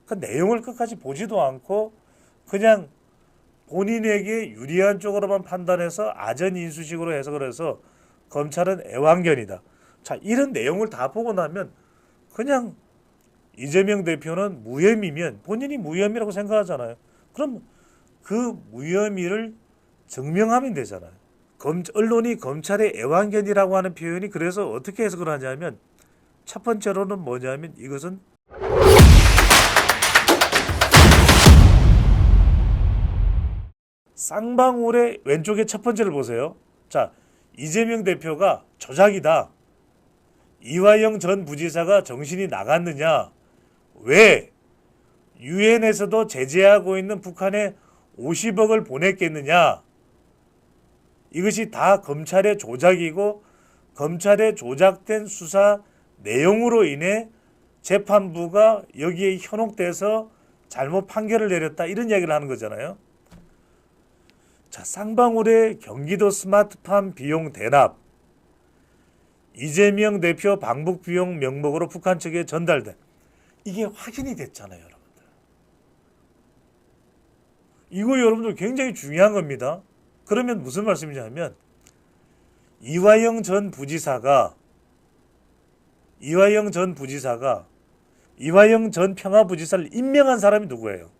그 내용을 끝까지 보지도 않고 그냥 본인에게 유리한 쪽으로만 판단해서 아전인수식으로 해석을 해서 검찰은 애완견이다. 자, 이런 내용을 다 보고 나면 그냥 이재명 대표는 무혐의면 본인이 무혐의라고 생각하잖아요. 그럼 그 무혐의를 증명하면 되잖아요. 언론이 검찰의 애완견이라고 하는 표현이 그래서 어떻게 해석을 하냐면 첫 번째로는 뭐냐면 이것은 쌍방울의 왼쪽에 첫 번째를 보세요. 자, 이재명 대표가 조작이다. 이화영 전 부지사가 정신이 나갔느냐? 왜 유엔에서도 제재하고 있는 북한에 50억을 보냈겠느냐? 이것이 다 검찰의 조작이고 검찰의 조작된 수사 내용으로 인해 재판부가 여기에 현혹돼서 잘못 판결을 내렸다. 이런 이야기를 하는 거잖아요. 자, 쌍방울의 경기도 스마트팜 비용 대납, 이재명 대표 방북 비용 명목으로 북한 측에 전달된 이게 확인이 됐잖아요, 여러분들. 이거 여러분들 굉장히 중요한 겁니다. 그러면 무슨 말씀이냐면 이화영 전 부지사가 이화영 전 평화부지사를 임명한 사람이 누구예요?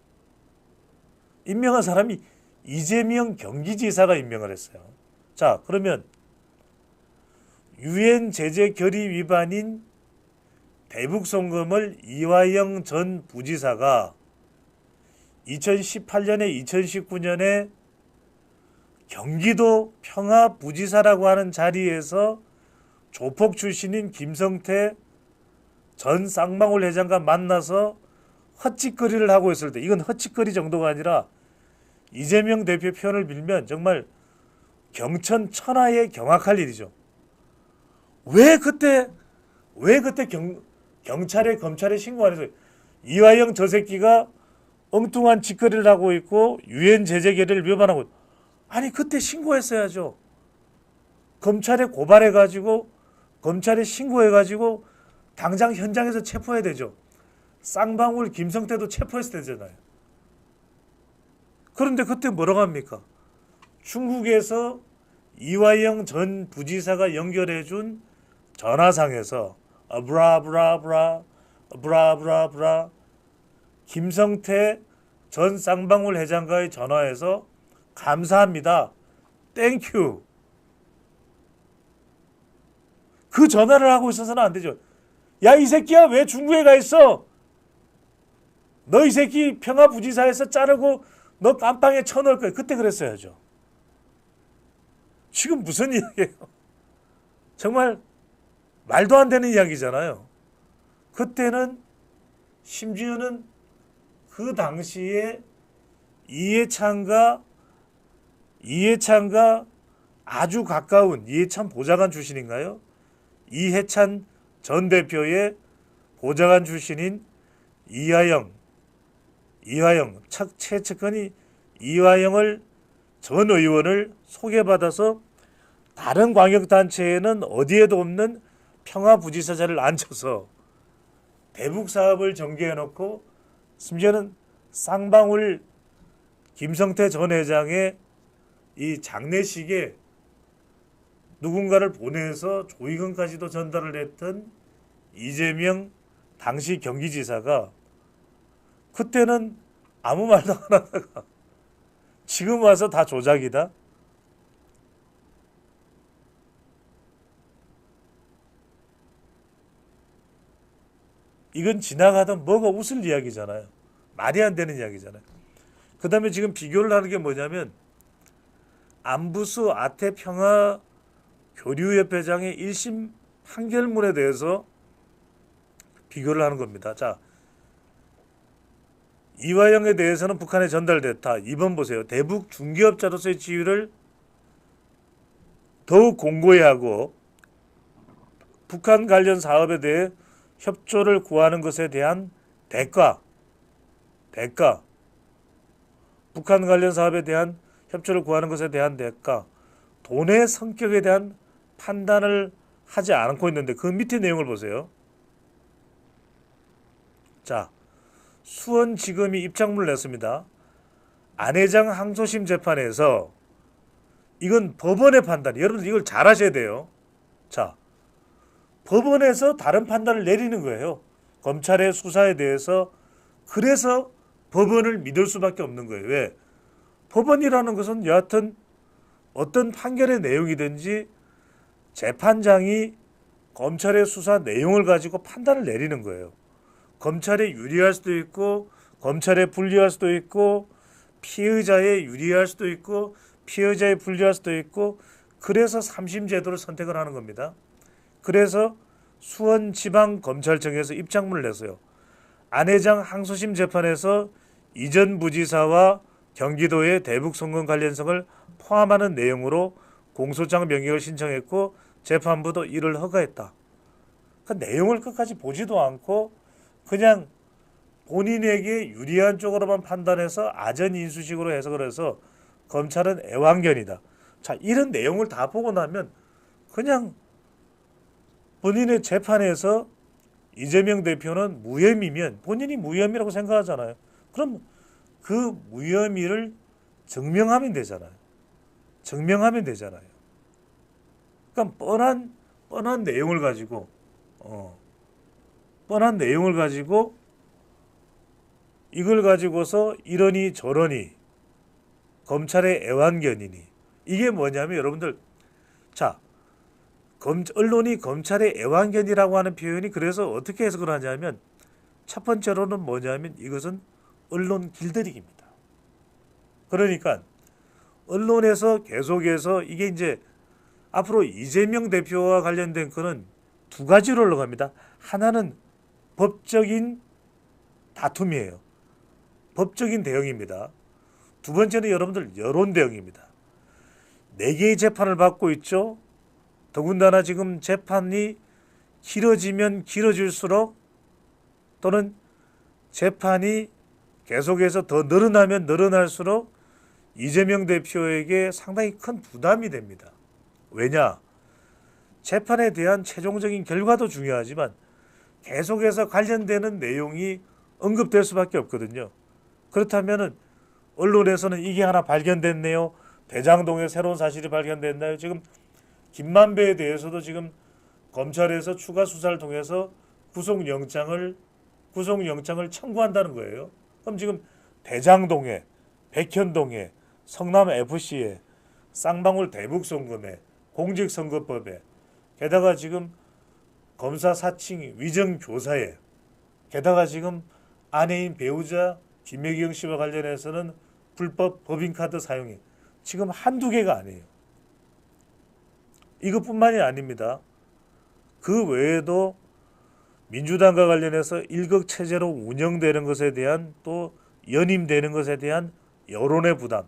임명한 사람이 이재명 경기지사가 임명을 했어요. 자, 그러면 유엔 제재 결의 위반인 대북 송금을 이화영 전 부지사가 2018년에 2019년에 경기도 평화부지사라고 하는 자리에서 조폭 출신인 김성태 전 쌍방울 회장과 만나서 헛짓거리를 하고 있을 때, 이건 헛짓거리 정도가 아니라 이재명 대표 표현을 빌면 정말 경천 천하에 경악할 일이죠. 왜 그때 경찰에 검찰에 신고 안 해서 이화영 저 새끼가 엉뚱한 짓거리를 하고 있고 유엔 제재 결의를 위반하고 있고. 아니 그때 신고했어야죠. 검찰에 고발해가지고 검찰에 신고해가지고 당장 현장에서 체포해야 되죠. 쌍방울 김성태도 체포했어야 되잖아요. 그런데 그때 뭐라고 합니까? 중국에서 이화영 전 부지사가 연결해준 전화상에서 브라브라브라 김성태 전 쌍방울 회장과의 전화에서 감사합니다. 땡큐. 그 전화를 하고 있어서는 안 되죠. 야, 이 새끼야 왜 중국에 가 있어? 너 이 새끼 평화부지사에서 자르고 너 깜빵에 쳐넣을 거야. 그때 그랬어야죠. 지금 무슨 이야기예요? 정말 말도 안 되는 이야기잖아요. 그때는 심지어는 그 당시에 이해찬과 아주 가까운 이해찬 보좌관 출신인가요? 이해찬 전 대표의 보좌관 출신인 이화영 최측근이 이화영을 전 의원을 소개받아서 다른 광역단체에는 어디에도 없는 평화부지사 자리를 앉혀서 대북 사업을 전개해놓고 심지어는 쌍방울 김성태 전 회장의 이 장례식에 누군가를 보내서 조의금까지도 전달을 했던 이재명 당시 경기지사가 그때는 아무 말도 안 하다가 지금 와서 다 조작이다? 이건 지나가던 뭐가 웃을 이야기잖아요. 말이 안 되는 이야기잖아요. 그 다음에 지금 비교를 하는 게 뭐냐면 안부수 아태평화 교류협회장의 1심 판결문에 대해서 비교를 하는 겁니다. 자, 이화영에 대해서는 북한에 전달됐다. 2번 보세요. 대북 중개업자로서의 지위를 더욱 공고히 하고 북한 관련 사업에 대해 협조를 구하는 것에 대한 대가 북한 관련 사업에 대한 협조를 구하는 것에 대한 대가 돈의 성격에 대한 판단을 하지 않고 있는데 그 밑에 내용을 보세요. 자, 수원지검이 입장문을 냈습니다. 안회장 항소심 재판에서 이건 법원의 판단. 여러분들 이걸 잘 하셔야 돼요. 자, 법원에서 다른 판단을 내리는 거예요. 검찰의 수사에 대해서. 그래서 법원을 믿을 수밖에 없는 거예요. 왜? 법원이라는 것은 여하튼 어떤 판결의 내용이든지 재판장이 검찰의 수사 내용을 가지고 판단을 내리는 거예요. 검찰에 유리할 수도 있고 검찰에 불리할 수도 있고 피의자에 유리할 수도 있고 피의자에 불리할 수도 있고 그래서 3심 제도를 선택을 하는 겁니다. 그래서 수원지방검찰청에서 입장문을 냈어요. 안회장 항소심 재판에서 이전 부지사와 경기도의 대북송금 관련성을 포함하는 내용으로 공소장 명의를 신청했고 재판부도 이를 허가했다. 그 내용을 끝까지 보지도 않고 그냥 본인에게 유리한 쪽으로만 판단해서 아전인수식으로 해석을 해서 검찰은 애완견이다. 자, 이런 내용을 다 보고 나면 그냥 본인의 재판에서 이재명 대표는 무혐의면 본인이 무혐의라고 생각하잖아요. 그럼 그 무혐의를 증명하면 되잖아요. 증명하면 되잖아요. 그러니까 뻔한 내용을 가지고 뻔한 내용을 가지고 이걸 가지고서 이러니 저러니 검찰의 애완견이니 이게 뭐냐면 여러분들 자 언론이 검찰의 애완견이라고 하는 표현이 그래서 어떻게 해석을 하냐면 첫 번째로는 뭐냐면 이것은 언론 길들이기입니다. 그러니까 언론에서 계속해서 이게 이제 앞으로 이재명 대표와 관련된 거는 두 가지로 흘러갑니다. 하나는 법적인 다툼이에요. 법적인 대응입니다. 두 번째는 여러분들 여론 대응입니다. 4개의 재판을 받고 있죠. 더군다나 지금 재판이 길어지면 길어질수록 또는 재판이 계속해서 더 늘어나면 늘어날수록 이재명 대표에게 상당히 큰 부담이 됩니다. 왜냐? 재판에 대한 최종적인 결과도 중요하지만 계속해서 관련되는 내용이 언급될 수밖에 없거든요. 그렇다면 언론에서는 이게 하나 발견됐네요. 대장동에 새로운 사실이 발견됐나요? 지금 김만배에 대해서도 지금 검찰에서 추가 수사를 통해서 구속영장을 청구한다는 거예요. 그럼 지금 대장동에, 백현동에, 성남FC에, 쌍방울 대북송금에, 공직선거법에, 게다가 지금 검사 사칭 위정교사에, 게다가 지금 아내인 배우자 김혜경 씨와 관련해서는 불법 법인카드 사용이 지금 한두 개가 아니에요. 이것뿐만이 아닙니다. 그 외에도 민주당과 관련해서 일극체제로 운영되는 것에 대한 또 연임되는 것에 대한 여론의 부담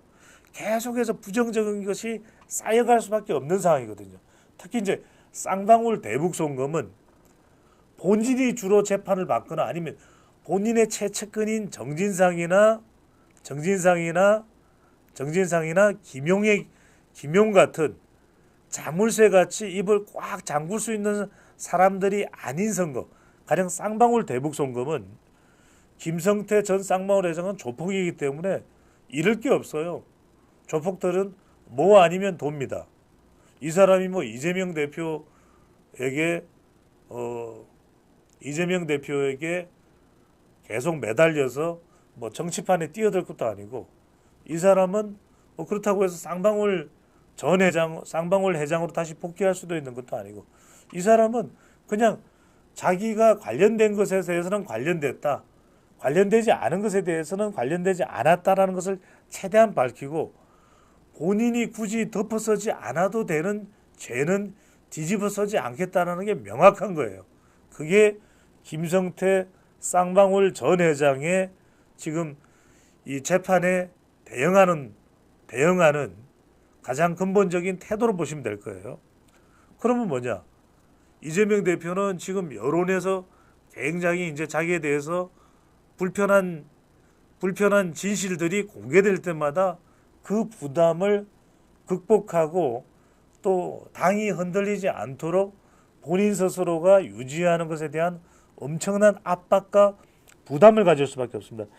계속해서 부정적인 것이 쌓여갈 수밖에 없는 상황이거든요. 특히 이제 쌍방울 대북송금은 본인이 주로 재판을 받거나 아니면 본인의 최측근인 정진상이나 김용 같은 자물쇠 같이 입을 꽉 잠글 수 있는 사람들이 아닌 선거, 가령 쌍방울 대북송금은 김성태 전 쌍방울 회장은 조폭이기 때문에 잃을 게 없어요. 조폭들은 뭐 아니면 돕니다. 이 사람이 뭐 이재명 대표에게 계속 매달려서 뭐 정치판에 뛰어들 것도 아니고 이 사람은 뭐 그렇다고 해서 쌍방울 회장으로 다시 복귀할 수도 있는 것도 아니고 이 사람은 그냥 자기가 관련된 것에 대해서는 관련됐다. 관련되지 않은 것에 대해서는 관련되지 않았다라는 것을 최대한 밝히고 본인이 굳이 덮어서지 않아도 되는 죄는 뒤집어서지 않겠다는 게 명확한 거예요. 그게 김성태 쌍방울 전 회장의 지금 이 재판에 대응하는 가장 근본적인 태도로 보시면 될 거예요. 그러면 뭐냐? 이재명 대표는 지금 여론에서 굉장히 이제 자기에 대해서 불편한 진실들이 공개될 때마다 그 부담을 극복하고 또 당이 흔들리지 않도록 본인 스스로가 유지하는 것에 대한 엄청난 압박과 부담을 가질 수밖에 없습니다.